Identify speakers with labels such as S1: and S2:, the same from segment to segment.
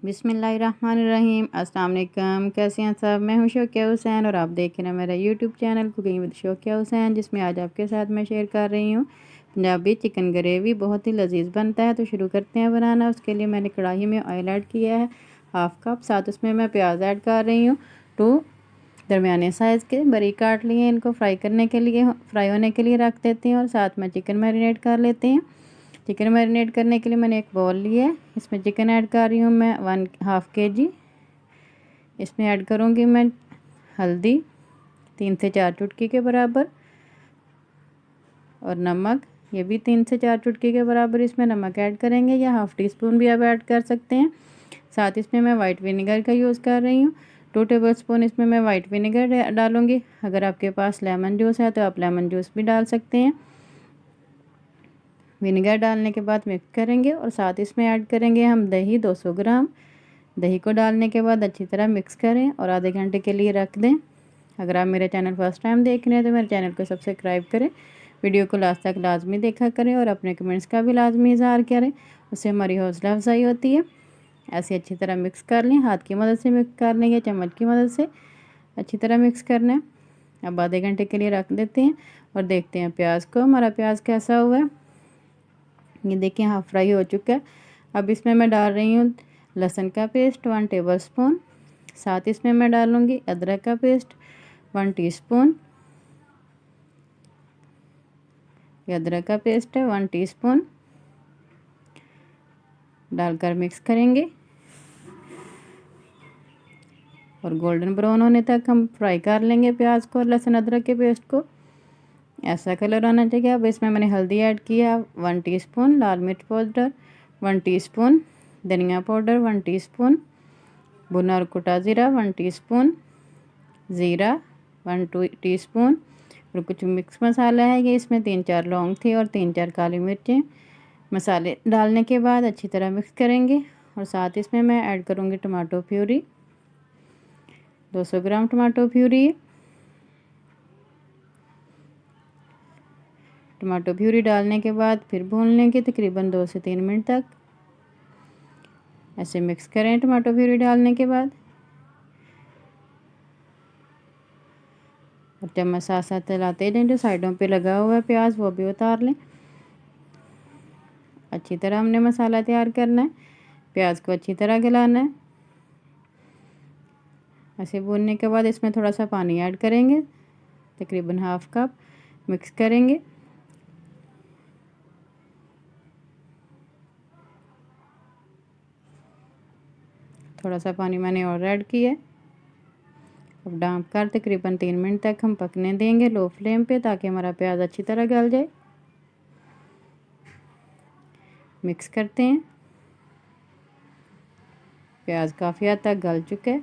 S1: बिस्मिल्लाहिर्रहमानिर्रहीम। अस्सलाम वालेकुम। कैसे हैं सब? मैं हूं शौकिया हुसैन और आप देख रहे हैं मेरा यूट्यूब चैनल कुकिंग विद शौकिया हुसैन, जिसमें आज आपके साथ मैं शेयर कर रही हूं पंजाबी चिकन ग्रेवी। बहुत ही लजीज बनता है, तो शुरू करते हैं बनाना। उसके लिए मैंने कढ़ाई में ऑयल ऐड किया है 1/2 कप। साथ उसमें मैं प्याज ऐड कर रही हूँ 2 दरमियाने साइज़ के, बारीक काट लिए। इनको फ्राई करने के लिए, फ्राई होने के लिए रख देते हैं। और साथ में चिकन मैरिनेट कर लेते हैं। चिकन मैरिनेट करने के लिए मैंने एक बॉल लिया है, इसमें चिकन ऐड कर रही हूँ मैं 1/2 kg। इसमें ऐड करूँगी मैं हल्दी 3 से 4 चुटकी के बराबर, और नमक ये भी 3 से 4 चुटकी के बराबर इसमें नमक ऐड करेंगे, या 1/2 टीस्पून भी आप ऐड कर सकते हैं। साथ इसमें मैं वाइट विनेगर का यूज़ कर रही हूँ 2 टेबलस्पून। इसमें मैं वाइट विनेगर डालूँगी। अगर आपके पास लेमन जूस है तो आप लेमन जूस भी डाल सकते हैं। विनेगर डालने के बाद मिक्स करेंगे, और साथ इसमें ऐड करेंगे हम दही 200 ग्राम। दही को डालने के बाद अच्छी तरह मिक्स करें और आधे घंटे के लिए रख दें। अगर आप मेरे चैनल फर्स्ट टाइम देख रहे हैं तो मेरे चैनल को सब्सक्राइब करें, वीडियो को लास्ट तक लाजमी देखा करें और अपने कमेंट्स का भी लाजमी इजहार करें, उससे हमारी हौसला अफजाई होती है। ऐसे अच्छी तरह मिक्स कर लें, हाथ की मदद से मिक्स कर लें या चम्मच की मदद से अच्छी तरह मिक्स करना है। अब आधे घंटे के लिए रख देते हैं और देखते हैं प्याज को, हमारा प्याज कैसा हुआ है। ये देखिए हाफ फ्राई हो चुका है। अब इसमें मैं डाल रही हूँ लहसुन का पेस्ट 1 टेबलस्पून। साथ इसमें मैं डालूँगी अदरक का पेस्ट 1 टीस्पून। ये अदरक का पेस्ट है 1 टीस्पून। डालकर मिक्स करेंगे और गोल्डन ब्राउन होने तक हम फ्राई कर लेंगे प्याज को और लहसुन अदरक के पेस्ट को। ऐसा कलर आना चाहिए। अब इसमें मैंने हल्दी ऐड किया 1 टीस्पून, लाल मिर्च पाउडर 1 टीस्पून, धनिया पाउडर 1 टीस्पून, भुना और कुटा ज़ीरा 1 टीस्पून, ज़ीरा 1 टीस्पून, और कुछ मिक्स मसाला है ये। इसमें 3-4 लौंग थे और 3-4 काली मिर्चें। मसाले डालने के बाद अच्छी तरह मिक्स करेंगे, और साथ इसमें मैं ऐड करूँगी टमाटो प्यूरी 200 ग्राम टमाटो प्यूरी। टमाटो प्यूरी डालने के बाद फिर भून लेंगे तकरीबन 2 से 3 मिनट तक। ऐसे मिक्स करें टमाटो प्यूरी डालने के बाद, और चम्मच साथ साथ चलाते रहें। जो साइडों पे लगा हुआ है प्याज वो भी उतार लें। अच्छी तरह हमने मसाला तैयार करना है, प्याज को अच्छी तरह गलाना है। ऐसे भूनने के बाद इसमें थोड़ा सा पानी ऐड करेंगे, तकरीबन 1/2 कप। मिक्स करेंगे। थोड़ा सा पानी मैंने और ऐड किया है। अब ढक कर तकरीबन 3 मिनट तक हम पकने देंगे लो फ्लेम पे, ताकि हमारा प्याज अच्छी तरह गल जाए। मिक्स करते हैं। प्याज काफ़ी हद तक गल चुका है।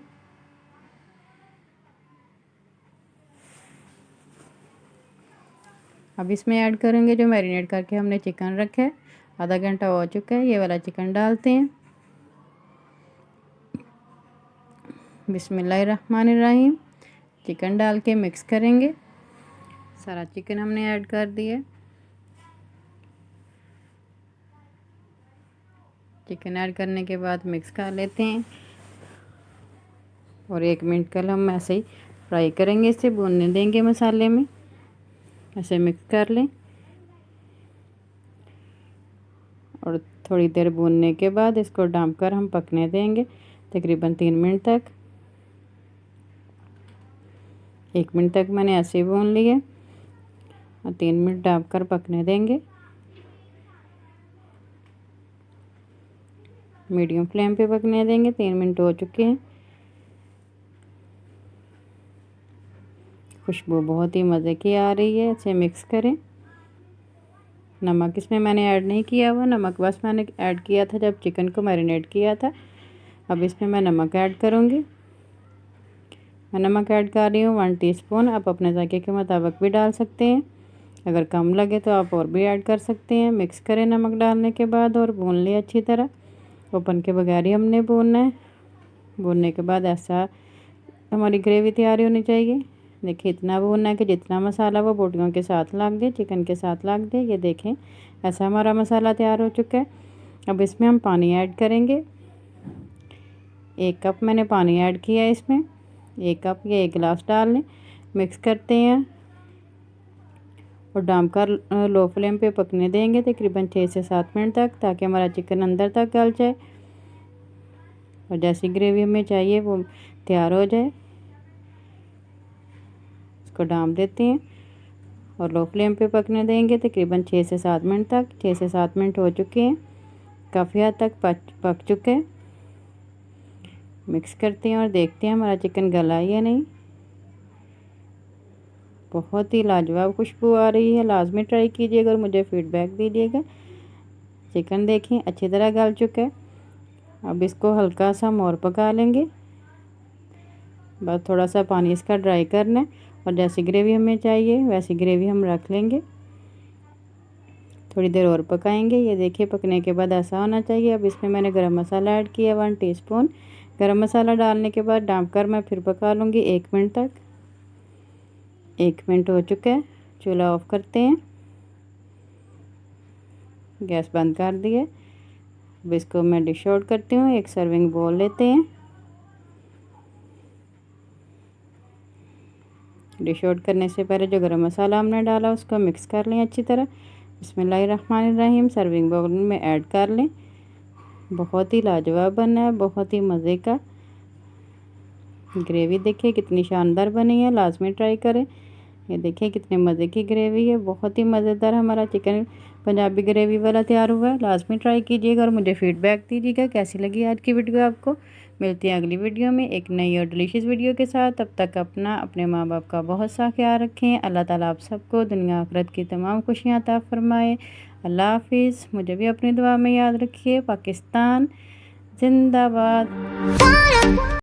S1: अब इसमें ऐड करेंगे जो मैरिनेट करके हमने चिकन रखा है। आधा घंटा हो चुका है। ये वाला चिकन डालते हैं। बिस्मिल्लाहिर्रहमानिर्रहीम। चिकन डाल के मिक्स करेंगे। सारा चिकन हमने ऐड कर दिया। चिकन ऐड करने के बाद मिक्स कर लेते हैं, और 1 मिनट कल हम ऐसे ही फ्राई करेंगे, इसे भूनने देंगे मसाले में। ऐसे मिक्स कर लें, और थोड़ी देर भूनने के बाद इसको ढक कर हम पकने देंगे तकरीबन 3 मिनट तक। 1 मिनट तक मैंने ऐसे ही भून लिए, और 3 मिनट ढक कर पकने देंगे। मीडियम फ्लेम पे पकने देंगे। 3 मिनट हो चुके हैं। खुशबू बहुत ही मज़े की आ रही है। इसे मिक्स करें। नमक इसमें मैंने ऐड नहीं किया हुआ, नमक बस मैंने ऐड किया था जब चिकन को मैरिनेट किया था। अब इसमें मैं नमक ऐड करूँगी। मैं नमक ऐड कर रही हूँ 1 टीस्पून। आप अपने जायके के मुताबिक भी डाल सकते हैं, अगर कम लगे तो आप और भी ऐड कर सकते हैं। मिक्स करें नमक डालने के बाद और भून लें अच्छी तरह। ओपन के बगैर ही हमने भूनना है। भूनने के बाद ऐसा हमारी ग्रेवी तैयार होनी चाहिए। देखिए इतना भूनना है कि जितना मसाला वो बोटियों के साथ लग दे, चिकन के साथ लग दे। ये देखें ऐसा हमारा मसाला तैयार हो चुका है। अब इसमें हम पानी ऐड करेंगे। 1 कप मैंने पानी ऐड किया है इसमें, 1 कप या 1 गिलास डाल लें। मिक्स करते हैं और ढककर लो फ्लेम पे पकने देंगे तकरीबन 6 से 7 मिनट तक, ताकि हमारा चिकन अंदर तक गल जाए और जैसी ग्रेवी हमें चाहिए वो तैयार हो जाए। इसको ढक देते हैं और लो फ्लेम पे पकने देंगे तकरीबन 6 से 7 मिनट तक। 6 से 7 मिनट हो चुके हैं, काफ़ी हद तक पक चुके हैं। मिक्स करते हैं और देखते हैं हमारा चिकन गला है या नहीं। बहुत ही लाजवाब खुशबू आ रही है, लाजमी ट्राई कीजिएगा और मुझे फ़ीडबैक दीजिएगा। चिकन देखें अच्छी तरह गल चुका है। अब इसको हल्का सा हम और पका लेंगे, बस थोड़ा सा पानी इसका ड्राई करना है और जैसी ग्रेवी हमें चाहिए वैसी ग्रेवी हम रख लेंगे। थोड़ी देर और पकाएंगे। ये देखिए पकने के बाद ऐसा होना चाहिए। अब इसमें मैंने गरम मसाला ऐड किया 1 टीस्पून। गरम मसाला डालने के बाद ढककर मैं फिर पका लूँगी 1 मिनट तक। 1 मिनट हो चुका है, चूल्हा ऑफ करते हैं, गैस बंद कर दिए। अब इसको मैं डिश आउट करती हूँ। एक सर्विंग बोल लेते हैं। डिश आउट करने से पहले जो गरम मसाला हमने डाला उसको मिक्स कर लें अच्छी तरह। बिस्मिल्लाहिर्रहमानिर्रहीम सर्विंग बाउल में ऐड कर लें। बहुत ही लाजवाब बना है, बहुत ही मज़े का। ग्रेवी देखिए कितनी शानदार बनी है, लाजमी ट्राई करें। ये देखिए कितने मज़े की ग्रेवी है, बहुत ही मज़ेदार हमारा चिकन पंजाबी ग्रेवी वाला तैयार हुआ है। लाजमी ट्राई कीजिएगा और मुझे फ़ीडबैक दीजिएगा कैसी लगी आज की वीडियो आपको। मिलती हैं अगली वीडियो में एक नई और डिलीशियस वीडियो के साथ। तब तक अपना अपने माँ बाप का बहुत सा ख्याल रखें। अल्लाह ताला आप सबको दुनिया आखिरत की तमाम खुशियाँ अता फ़रमाए। अल्लाह हाफिज़। मुझे भी अपनी दुआ में याद रखिए। पाकिस्तान जिंदाबाद।